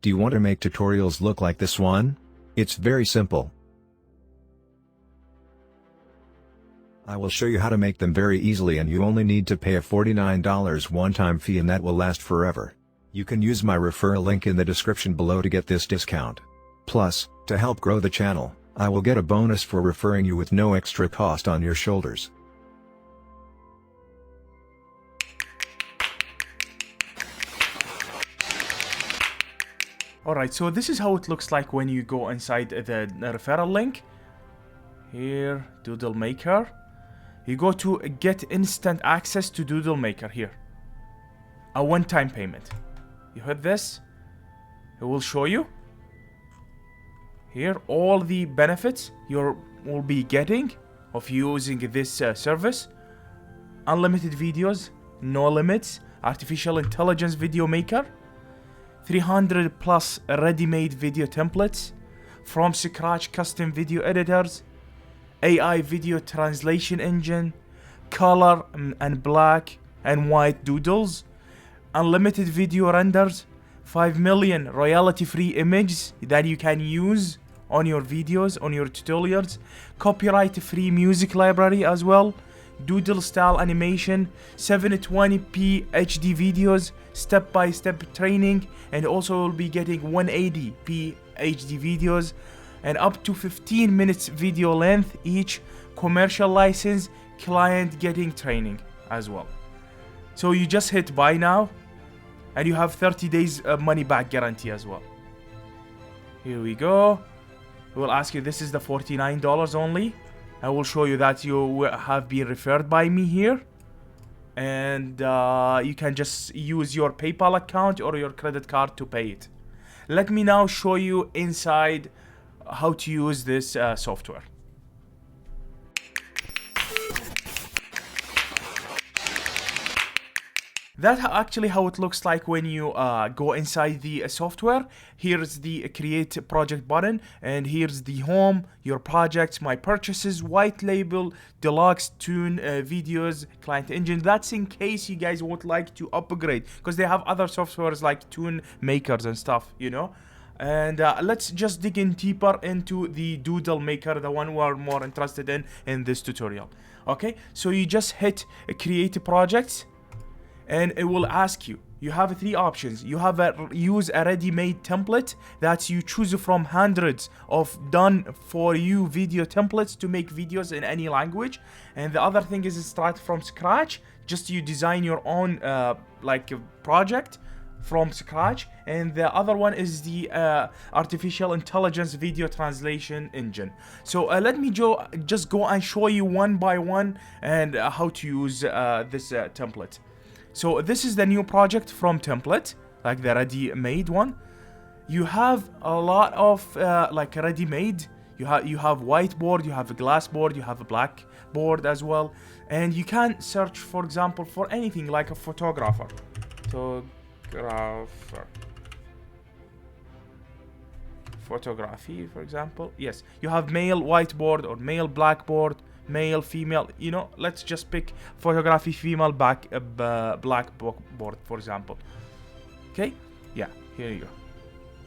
Do you want to make tutorials look like this one? It's very simple. I will show you how to make them very easily, and you only need to pay a $49 one-time fee, and that will last forever. You can use my referral link in the description below to get this discount. Plus, to help grow the channel, I will get a bonus for referring you with no extra cost on your shoulders. Alright, so this is how it looks like when you go inside the referral link. Here, DoodleMaker. You go to get instant access to DoodleMaker here. A one-time payment. You hit this. It will show you. Here, all the benefits you will be getting of using this service. Unlimited videos, no limits, artificial intelligence video maker, 300 plus ready-made video templates, from scratch custom video editors, AI video translation engine, color and black and white doodles, unlimited video renders, 5 million royalty-free images that you can use on your videos, on your tutorials, copyright-free music library as well, Doodle-style animation, 720p HD videos, step-by-step training, and also will be getting 180p HD videos, and up to 15 minutes video length each, commercial license, client getting training as well. So you just hit buy now, and you have 30 days money back guarantee as well. Here we go. It will ask you, this is the $49 only. I will show you that you have been referred by me here, and you can just use your PayPal account or your credit card to pay it. Let me now show you inside how to use this software. That's actually how it looks like when you go inside the software. Here's the create project button, and here's the home, your projects, my purchases, white label, deluxe, tune, videos, client engine. That's in case you guys would like to upgrade, because they have other softwares like tune makers and stuff, you know. And let's just dig in deeper into the DoodleMaker, the one we're more interested in this tutorial. Okay, so you just hit create projects, and it will ask you. You have three options. You have use a ready-made template that you choose from hundreds of done for you video templates to make videos in any language. And the other thing is start from scratch. Just you design your own project from scratch. And the other one is the artificial intelligence video translation engine. So let me just go and show you one by one and how to use this template. So this is the new project from template, like the ready-made one. You have a lot of ready-made. You have whiteboard, you have a glass board, you have a blackboard as well, and you can search, for example, for anything like a photographer. Photography, for example. Yes, you have male whiteboard or male blackboard. Male, female, you know, let's just pick photography, female, blackboard, for example. Okay, yeah, here you go.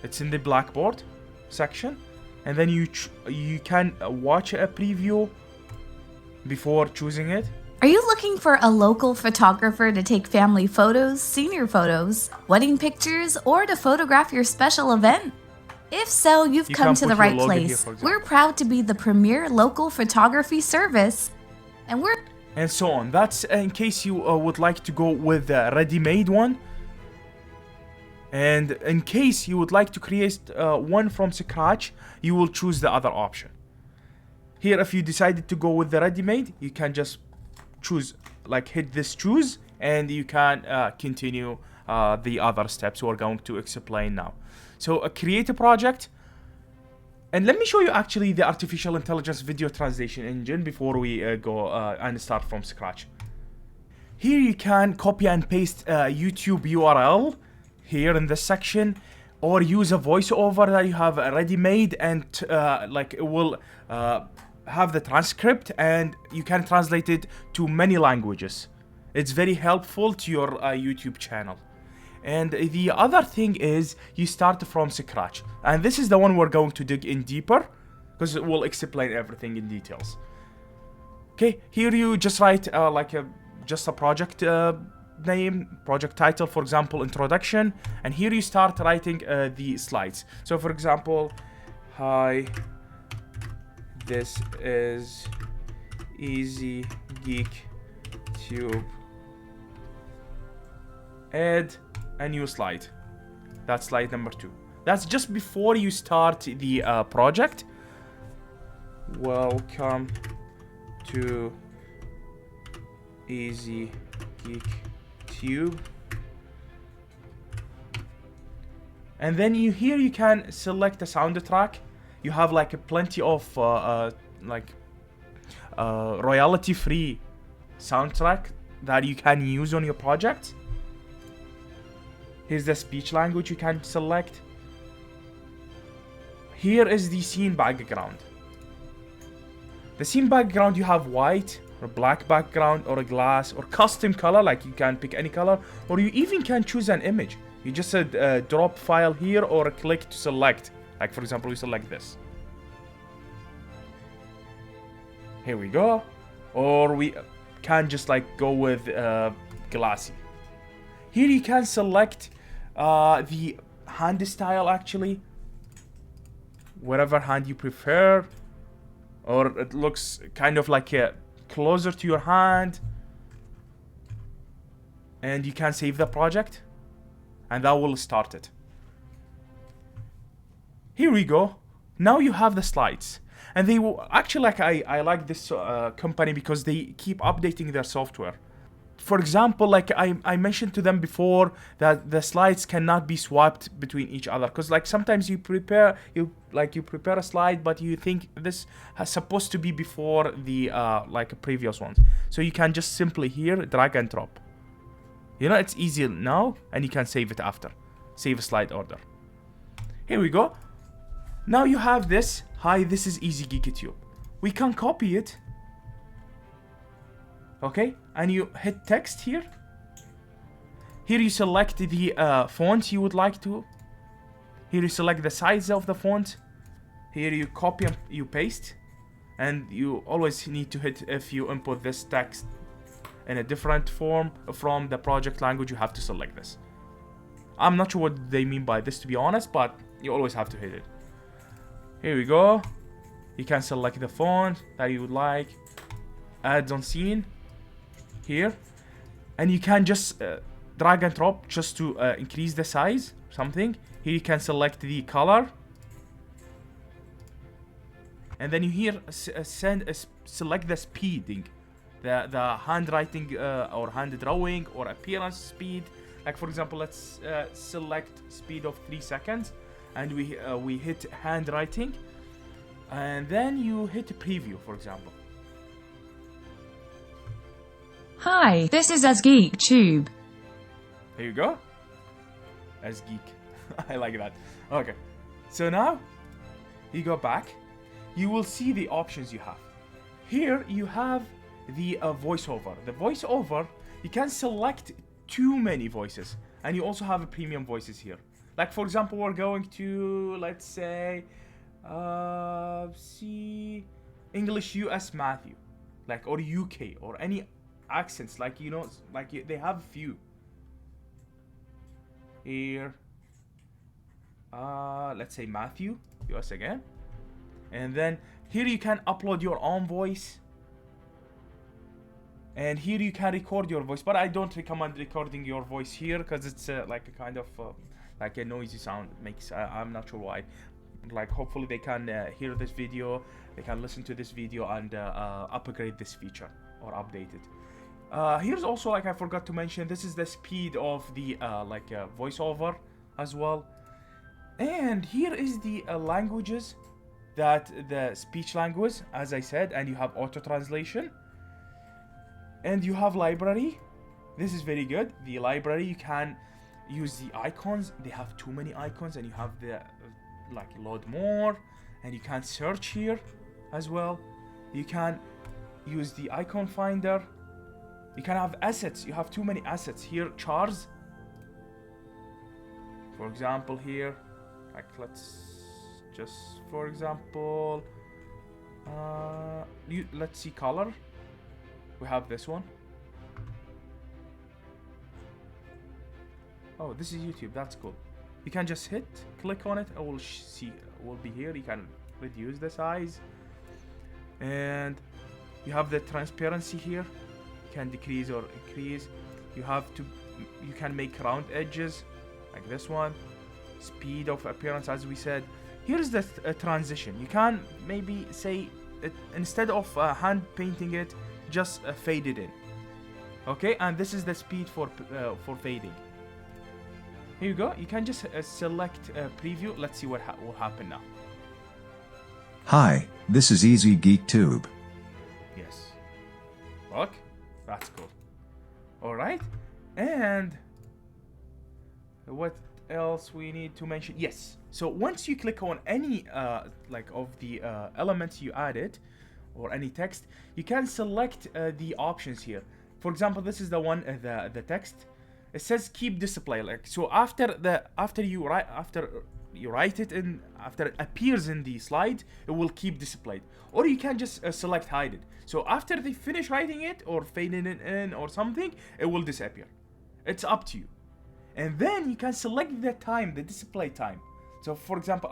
It's in the blackboard section, and then you can watch a preview before choosing it. Are you looking for a local photographer to take family photos, senior photos, wedding pictures, or to photograph your special event? If so, you've come to the right place. We're proud to be the premier local photography service, and so on. That's in case you would like to go with the ready-made one, and in case you would like to create one from scratch, you will choose the other option. Here, if you decided to go with the ready-made, you can just choose, hit this choose, and you can continue the other steps we're going to explain now. So create a project, and let me show you actually the artificial intelligence video translation engine before we go and start from scratch. Here you can copy and paste YouTube URL here in this section, or use a voiceover that you have ready-made, and it will have the transcript, and you can translate it to many languages. It's very helpful to your YouTube channel. And the other thing is you start from scratch, and this is the one we're going to dig in deeper because it will explain everything in details. Okay, here you just write just a project name, project title, for example, introduction, and here you start writing the slides. So for example, hi, this is Easy Geek Tube. Add a new slide. That's slide number 2. That's just before you start the project. Welcome to Easy Geek Tube. And then here you can select a soundtrack. You have like plenty of royalty-free soundtrack that you can use on your project. Here's the speech language you can select. Here is the scene background. The scene background, you have white or black background or a glass or custom color, like you can pick any color, or you even can choose an image. You just drop file here or click to select. Like for example, we select this. Here we go. Or we can just like go with glassy. Here you can select the hand style, actually, whatever hand you prefer, or it looks kind of like closer to your hand, and you can save the project, and that will start it. Here we go. Now you have the slides, and they will actually, like, I like this company because they keep updating their software. For example, like I mentioned to them before, that the slides cannot be swapped between each other, because like sometimes you prepare a slide, but you think this is supposed to be before the like previous ones. So you can just simply here drag and drop. You know, it's easy now, and you can save it after. Save a slide order. Here we go. Now you have this. Hi, this is Easy Geek Tube. We can copy it. Okay, and you hit text here. Here you select the font you would like to. Here you select the size of the font. Here you copy and you paste. And you always need to hit, if you input this text in a different form from the project language, you have to select this. I'm not sure what they mean by this, to be honest, but you always have to hit it. Here we go. You can select the font that you would like. Add on scene. Here, and you can just drag and drop just to increase the size, something. Here you can select the color, and then you here select the speeding, the handwriting or hand drawing or appearance speed. Like for example, let's select speed of 3 seconds, and we hit handwriting, and then you hit preview, for example. Hi, this is As Geek Tube. Here you go. As Geek. I like that. Okay. So now, you go back. You will see the options you have. Here you have the voiceover. The voiceover, you can select too many voices. And you also have premium voices here. Like for example, we're going to, let's say, see English US Matthew. Like, or UK, or any accents, like, you know, like they have a few here. Let's say Matthew US again, and then here you can upload your own voice, and here you can record your voice, but I don't recommend recording your voice here because it's like a kind of like a noisy sound. It makes I'm not sure why. Like hopefully they can hear this video, they can listen to this video and upgrade this feature or update it. Here's also, like I forgot to mention, this is the speed of the voiceover as well. And here is the languages, that the speech language, as I said, and you have auto translation. And you have library. This is very good. The library, you can use the icons. They have too many icons, and you have the like load more, and you can search here as well. You can use the icon finder. You can have assets. You have too many assets here. Charts. For example here, like let's just, for example, let's see color. We have this one. Oh, this is YouTube. That's cool. You can just click on it. I will will be here. You can reduce the size, and you have the transparency here. You can decrease or increase. You can make round edges like this one. Speed of appearance, as we said. Here's the transition. You can maybe say it, instead of hand painting it, just fade it in. Okay, and this is the speed for fading. Here you go. You can just select preview. Let's see what will happen now. Hi, this is Easy Geek Tube. Yes. Look, that's cool. All right, and what else we need to mention? Yes. So once you click on any like of the elements you added, or any text, you can select the options here. For example, this is the one, the text. It says keep display. Like, so after you write it in, after it appears in the slide, it will keep displayed. Or you can just select hide it. So after they finish writing it or fading it in or something, it will disappear. It's up to you. And then you can select the time, the display time. So for example,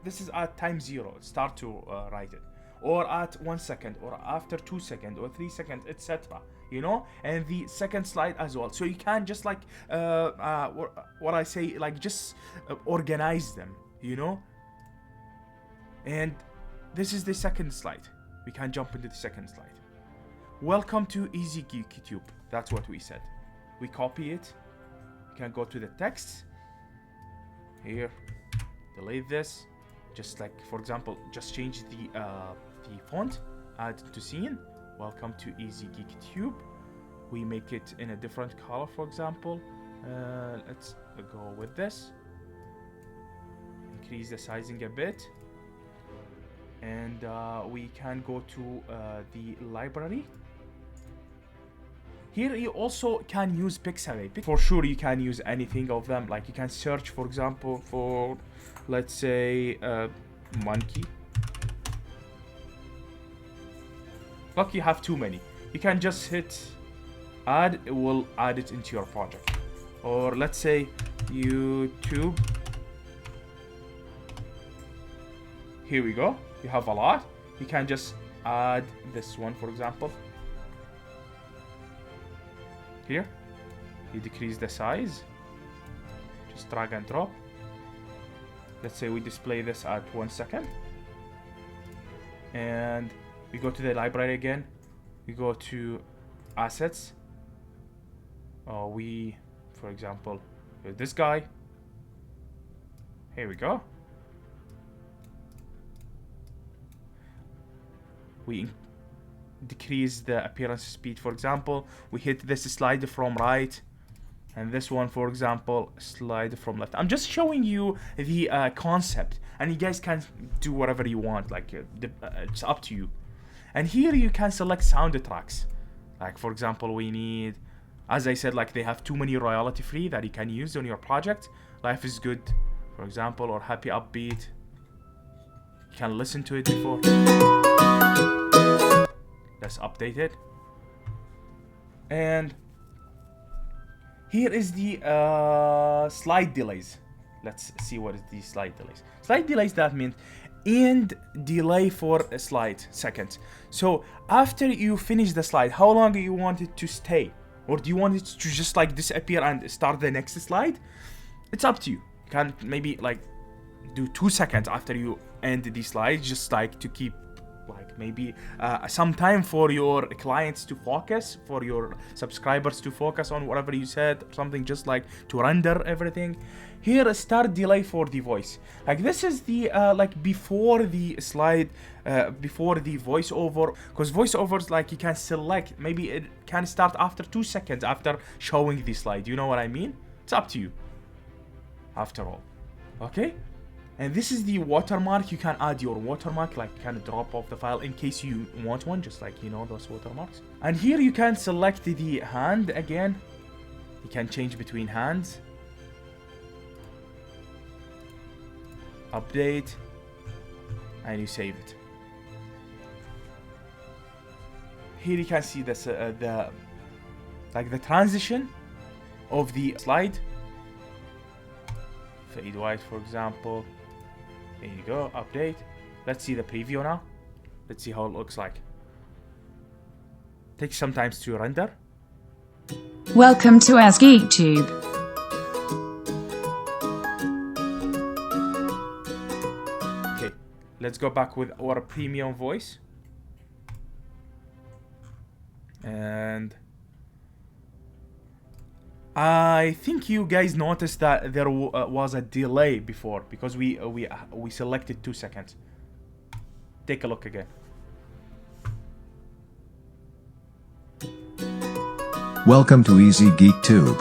this is at time 0, start to write it, or at 1 second, or after 2 seconds, or 3 seconds, etc. You know, and the second slide as well. So you can just like what I say, like just organize them, you know. And this is the second slide. We can jump into the second slide. Welcome to Easy Geek Tube. That's what we said. We copy it. You can go to the text here, delete this, just like, for example, just change the font, add to scene. Welcome to Easy Geek Tube. We make it in a different color, for example. Let's go with this. Increase the sizing a bit. And we can go to the library. Here you also can use pixelate. For sure you can use anything of them. Like you can search, for example, for, let's say, monkey. Look, you have too many. You can just hit add, it will add it into your project. Or let's say YouTube. Here we go. You have a lot. You can just add this one, for example. Here, you decrease the size. Just drag and drop. Let's say we display this at 1 second. And we go to the library again. We go to assets. For example, this guy. Here we go. We decrease the appearance speed. For example, we hit this slide from right, and this one, for example, slide from left. I'm just showing you the concept, and you guys can do whatever you want. Like it's up to you. And here you can select soundtracks. Like for example, we need, as I said, like they have too many royalty free that you can use on your project. Life is Good, for example, or Happy Upbeat. You can listen to it before. Let's update it. And here is the slide delays. Let's see what is the slide delays. Slide delays, that means end delay for a slide seconds. So after you finish the slide, how long do you want it to stay? Or do you want it to just like disappear and start the next slide? It's up to you. You can maybe like do 2 seconds after you end the slide, just like to keep like maybe some time for your clients to focus, for your subscribers to focus on whatever you said, something just like to render everything. Here, start delay for the voice. Like this is the like before the slide, before the voiceover, because voiceovers, like you can select, maybe it can start after 2 seconds after showing the slide. You know what I mean? It's up to you, after all. Okay? And this is the watermark. You can add your watermark, like kind of drop off the file in case you want one, just like, you know, those watermarks. And here you can select the hand again. You can change between hands. update, and you save it. Here you can see this the transition of the slide. Fade white, for example. There you go, update. Let's see the preview now. Let's see how it looks like. Takes some time to render. Welcome to AskGeekTube. Okay, let's go back with our premium voice. And I think you guys noticed that there was a delay before because we selected 2 seconds. Take a look again. Welcome to Easy GeekTube.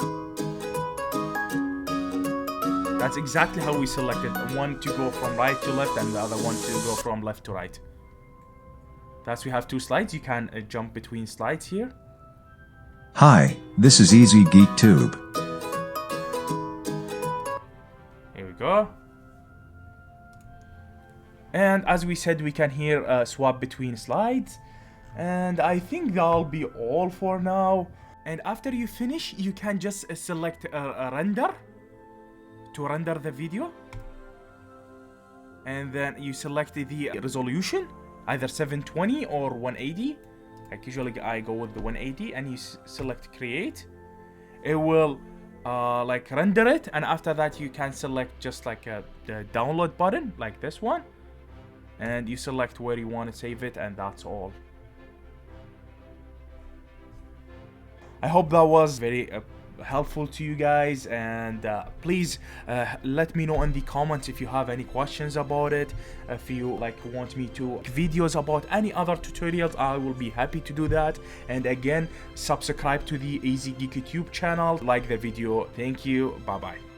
That's exactly how we selected one to go from right to left and the other one to go from left to right. Thus we have 2 slides. You can jump between slides here. Hi, this is Easy GeekTube. Here we go. And as we said, we can here swap between slides. And I think that'll be all for now. And after you finish, you can just select a render to render the video. And then you select the resolution, either 720 or 180. Like usually I go with the 180, and you select create. It will like render it, and after that you can select just like the download button, like this one. And you select where you want to save it, and that's all. I hope that was very helpful to you guys, and please let me know in the comments if you have any questions about it. If you want me to make videos about any other tutorials, I will be happy to do that. And again, subscribe to the Easy GeekTube channel, like the video. Thank you, bye bye.